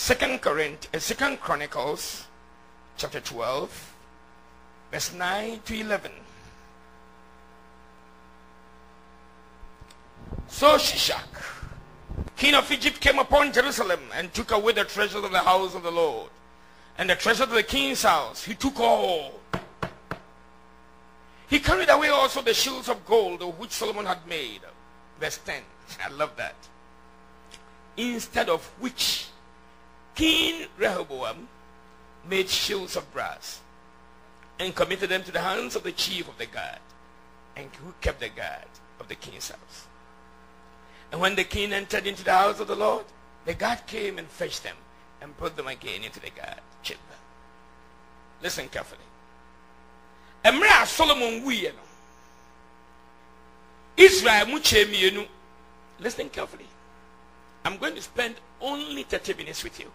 Second Chronicles chapter 12 verse 9 to 11. So Shishak, king of Egypt, came upon Jerusalem and took away the treasures of the house of the Lord and the treasure of the king's house. He took all. He carried away also the shields of gold which Solomon had made. Verse 10. I love that. Instead of which King Rehoboam made shields of brass and committed them to the hands of the chief of the guard, and who kept the guard of the king's house. And when the king entered into the house of the Lord, the guard came and fetched them and put them again into the guard chamber. Listen carefully. Emra Solomon wuyeno Israel muchemienu. Listen carefully. I'm going to spend only 30 minutes with you.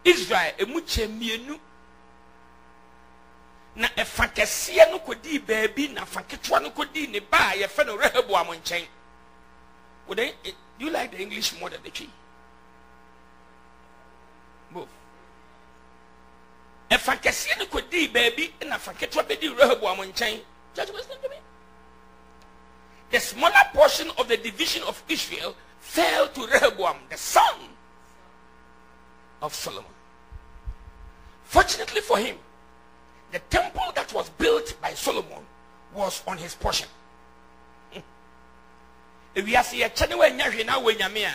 Israel muchemienu na efakesia no kodi baby na faketwa no kodi ne ba ye fe no Rehoboam nchen. Would they, do you like the English more than the tree? Move. Efakesia no kodi baby na faketwa be di Rehoboam nchen. Judge, listen to me. The smaller portion of the division of Israel fell to Rehoboam, the son of Solomon. Fortunately for him, the temple that was built by Solomon was on his portion. If we are seeing a channel where now when Yamia,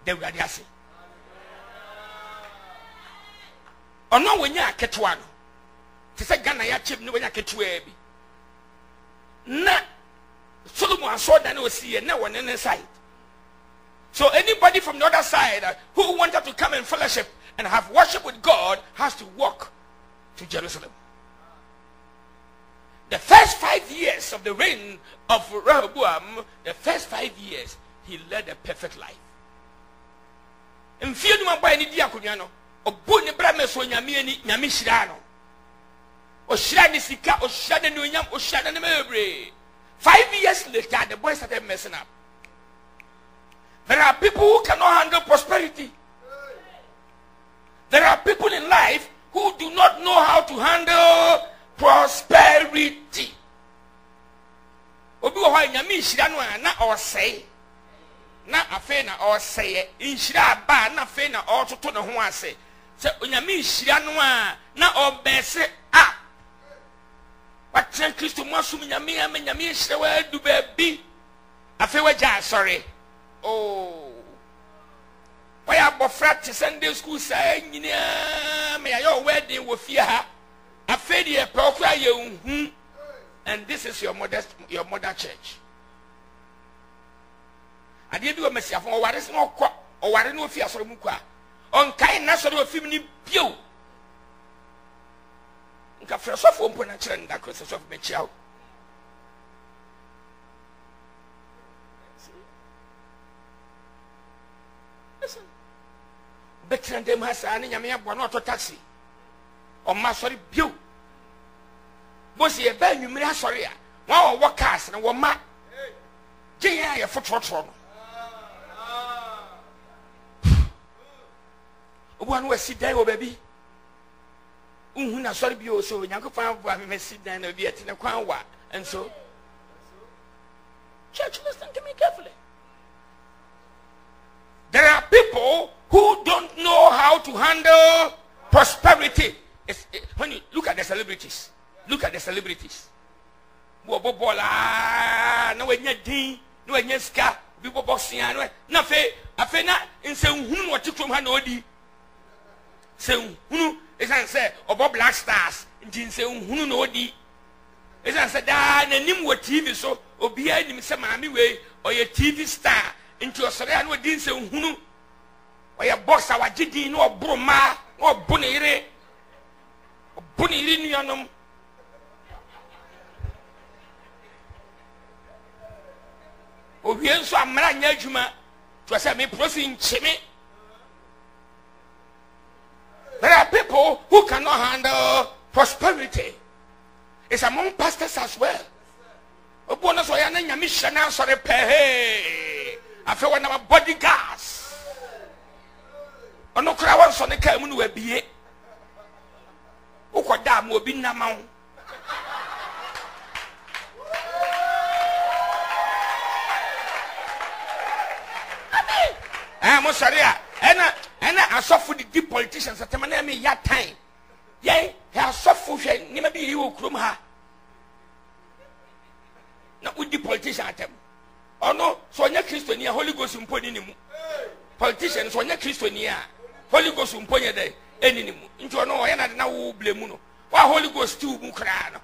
they will be asking. Or no, when you are Ketuano, to say Ghana, ya chip, no, when you are Ketuabi. Na Solomon saw that no see and no one on the side. So anybody from the other side who wanted to come and fellowship and have worship with God has to walk to Jerusalem. The first 5 years of the reign of Rehoboam, the first 5 years, he led a perfect life. In fear no one by any diaconano, or Bunny Brames or Yami Shirano, or Shani Sika, or Shadan Yam, or Shadan Mabry. 5 years later, the boys started messing up. There are people who cannot handle prosperity. There are people in life who do not know how to handle prosperity. Obi wa nyame nhira no na o sei na afa na o sei nhira ba na afa na o toto ne ho ase se nyame nhira no na o bese a watren Kristo mo asum nyame nhira wa du ba bi afa wa ja sorry oh why abofra to Sunday school say nyina me ayo wedding wo fie ha afa die pe okra ye hu. And this is your mother church. I did do a message for what is no or what no fear for Muka. On kind national feminine pew. First of all, that process of Mitchell. Listen. Better them has an enemy of one auto taxi or Masori pew. Bosi e ba nwumira sorry a won wo cars na wo ma gye ya fotrotro no obo anu wasi dan wo baby unhu na sorry bi o so nyankofan bo me si dan na bi etine kwan wa and so church, listen to me carefully. There are people who don't know how to handle prosperity. When you look at the celebrities, look at the celebrities. Bobola, no when you din, no when you ska, people boxing, no fe, afena, in say who what you from Hanodi. Say who is answer about black stars, in say who no di. Is answer that and him what TV so or behind him some army way or your TV star into a sorry and didn't say who or your boss our GD no broma or bunire bunirianum. So I'm not Juma to say me proceeding chimney. There are people who cannot handle prosperity. It's among pastors as well. Bonus or your mission now, sorry, pay. I feel one of our bodyguards. ono kra wan so ne ka mu no wabie ukoda ma obi na ma wo mo sharia ena asofu di deep politicians atemana me ya time ye asofu hwe ni ma bi yi wo krom ha na udi politician atem ono so nya kristoni a holy ghost mponi ni mu politician so nya kristoni a holy ghost mponye dey eni ni mu nti ono ye na wo blame no wa holy ghost ti mu kra no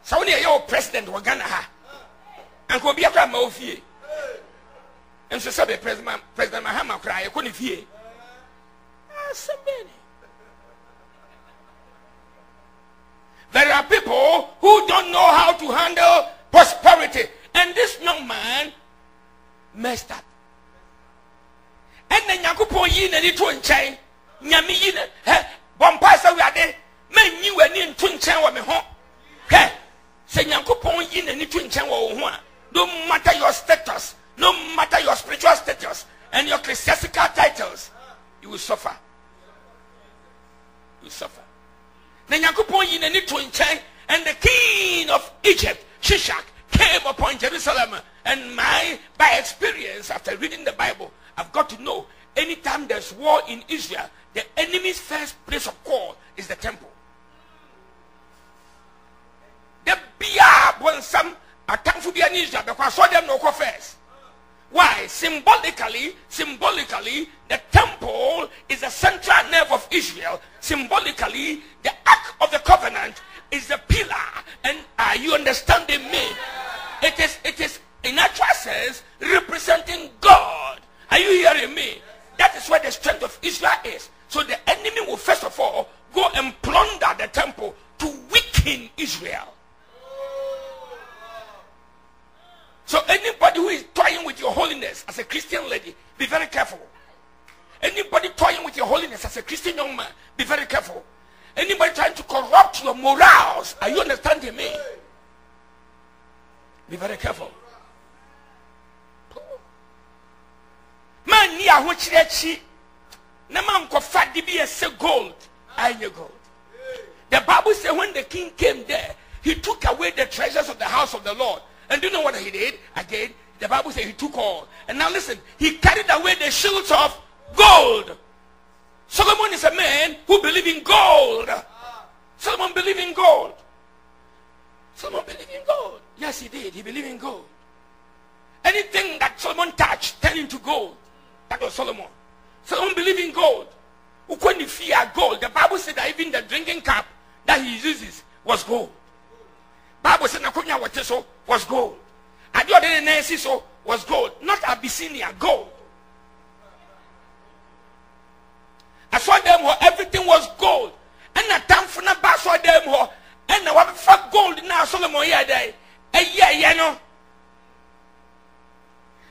so ne ye o president wa Ghana ha anko bi akra ma ofie and so sabe President Mahama cry couldn't fear. There are people who don't know how to handle prosperity, and this young man messed up. And then Yakupo yin and it won't change. Yami yin, one pastor we are there. Men you and in twin chain wa me home. Hey, say Yakupo yin and it won't change. No matter your status. No matter your spiritual status and your ecclesiastical titles, you will suffer. You will suffer. Then Yakupon yin and and the king of Egypt, Shishak, came upon Jerusalem. And by experience, after reading the Bible, I've got to know anytime there's war in Israel, the enemy's first place of call is the temple. The Bia when some attack for in Israel because I saw them no go first. Why? Symbolically, the temple is the central nerve of Israel. Symbolically, the Ark of the Covenant is the pillar. And are you understanding me? It is in actual sense representing God. Are you hearing me? That is where the strength of Israel is. So the enemy will first of all go and plunder the temple to weaken Israel. So anybody who is toying with your holiness as a Christian lady, be very careful. Anybody toying with your holiness as a Christian young man, be very careful. Anybody trying to corrupt your morals, are you understanding me? Be very careful. Man ni ahochirechi na man ko fadi bi ese gold, anye gold. The Bible says when the king came there, he took away the treasures of the house of the Lord. And do you know what he did? Again, the Bible says he took all. And now listen, he carried away the shields of gold. Solomon is a man who believes in gold. Solomon believed in gold. Solomon believed in gold. Yes, he did. He believed in gold. Anything that Solomon touched turned into gold. That was Solomon. Solomon believed in gold. When you fear gold, the Bible said that even the drinking cup that he uses was gold. Bible said Nakunya Wateso was gold. Adiodene Nesiso was gold. Not Abyssinia, gold. I saw them where everything was gold. And a time for na bass saw them where and now what fuck gold now Solomon here day. Yeah, you know.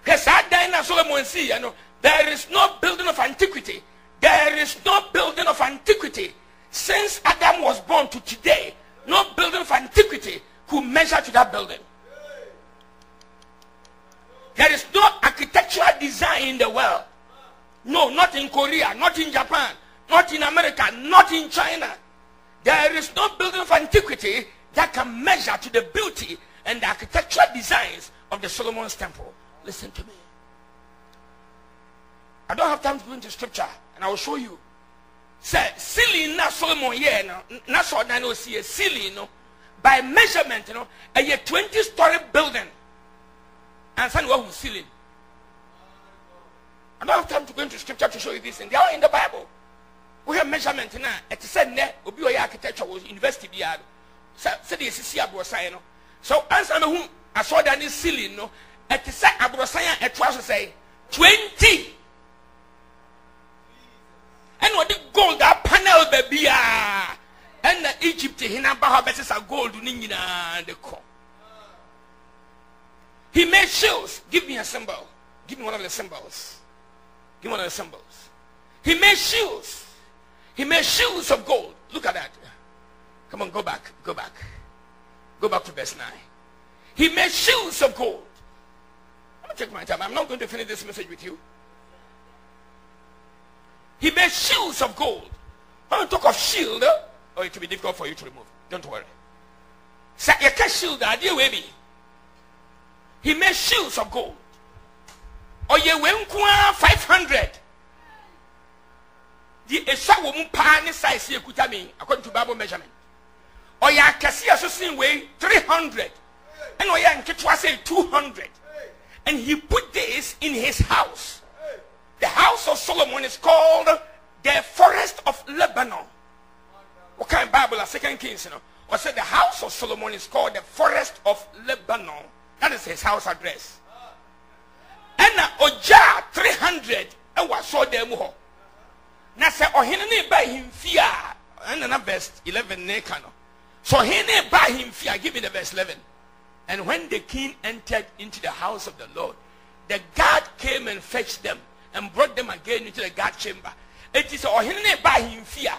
Because I die now Solomon see, you know. There is no building of antiquity. There is no building of antiquity. Since Adam was born to today, no building of antiquity could measure to that building. There is no architectural design in the world. No, not in Korea, not in Japan, not in America, not in China. There is no building of antiquity that can measure to the beauty and the architectural designs of the Solomon's temple. Listen to me. I don't have time to go into scripture, and I will show you. Say, ceiling na Solomon here, na so na no see a ceiling, no. By measurement, you know, a 20-story building. And some who ceiling. I don't have time to go into scripture to show you this, and they are in the Bible. We have measurement now. It said ne obi oya architecture was university biado. Say the CCMI abrosan no. So answer me who I saw that this ceiling no. It said abrosan it was say 20. And what the gold that panel baby and the Egypt hinamba harvests are gold and the co. He made shields. Give me a symbol. Give me one of the symbols. Give me one of the symbols. He made shields. He made shields of gold. Look at that. Come on, go back. Go back. Go back to verse 9. He made shields of gold. I'm going to take my time. I'm not going to finish this message with you. He made shields of gold. When you talk of shield, oh, it will be difficult for you to remove. Don't worry. So you can shield that, dear baby. He made shields of gold. Or you went 500. The Esha woman pan size here could according to Bible measurement. Or ya can see a certain way 300. And or ya can say 200. And he put this in his house. The house of Solomon is called the forest of Lebanon. What kind of Bible are 2 Kings, you know? Or said the house of Solomon is called the forest of Lebanon. That is his house address. And Oja 300 and what saw them ho. Now say oh he buy him fear. And another verse 11 nekano. So he buy him fear. Give me the verse 11. And when the king entered into the house of the Lord, the guard came and fetched them and brought them again into the guard chamber. It is oh he buy him fear.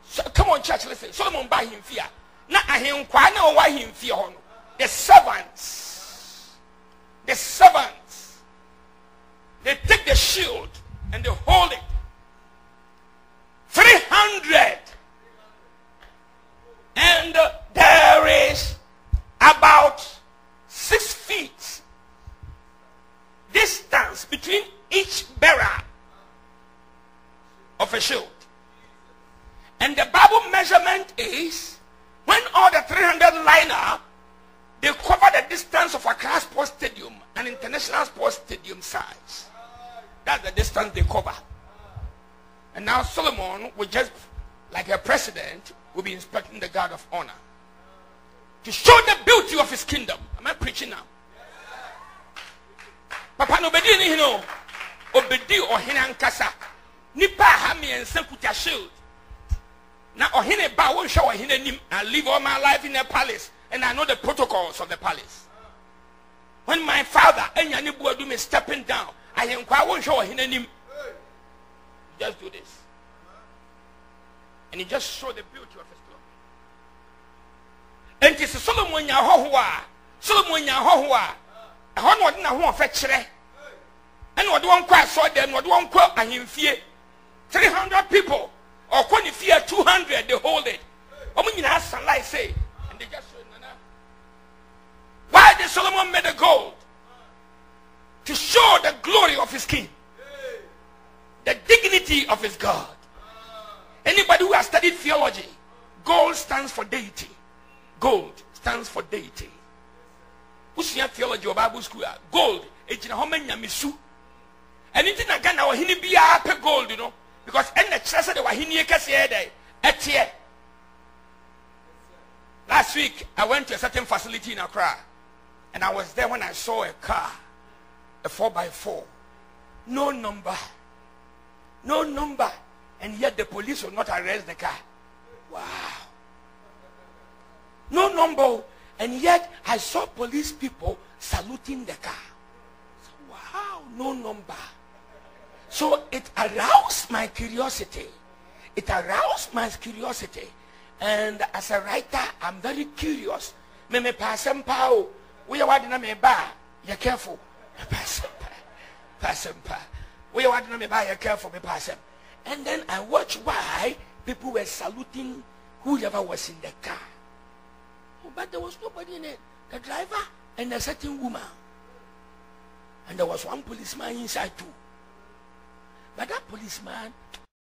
So come on, church, listen. Solomon buy him fear. Now I him kwana why him fear. The servants. The servants. They take the shield and they hold it. 300. And there is about 6 feet distance between each bearer of a shield. And the Bible measurement is when all the 300 line up, they cover the distance of Accra Sports Stadium, an international sports stadium size. That's the distance they cover. And now Solomon will just, like a president, will be inspecting the guard of honor to show the beauty of his kingdom. Am I preaching now? Papa no bedi ni hino obedi ohene ankasa nipa ha me ensa kuta shield na ohene ba won hwe ohene nim. I live all my life in a palace and I know the protocols of the palace. When my father enyane buadu me stepping down, I enkwa won hwe ohene nim. Just do this. And he just showed the beauty of his glory. And it is Solomon nya hohoa. Solomon nya hohoa. Ehon wode na ho ofekere. And wode won kwa so dem, wode won kwa ahemfie. 300 people. Or when you fear 200, they hold it. Omo nyina sunlight say, and they just show nana. Why did Solomon make the gold? To show the glory of his king. The dignity of his God. Anybody who has studied theology, gold stands for deity. Gold stands for deity. Who's your theology or Bible school? Gold. And anything again, our hini be a gold, you know, because any chance they were hini etier. Last week, I went to a certain facility in Accra, and I was there when I saw a car, a 4x4, no number. No number, and yet the police will not arrest the car. Wow. No number, and yet I saw police people saluting the car. So, wow, no number. So it aroused my curiosity. It aroused my curiosity. And as a writer, I'm very curious. Me pass them pow. We are wadina me ba. You're careful. Pass them pa. We are wadina me ba. You're careful. Me pass them. And then I watched why people were saluting whoever was in the car. Oh, but there was nobody in it. The driver and a certain woman. And there was one policeman inside too. But that policeman,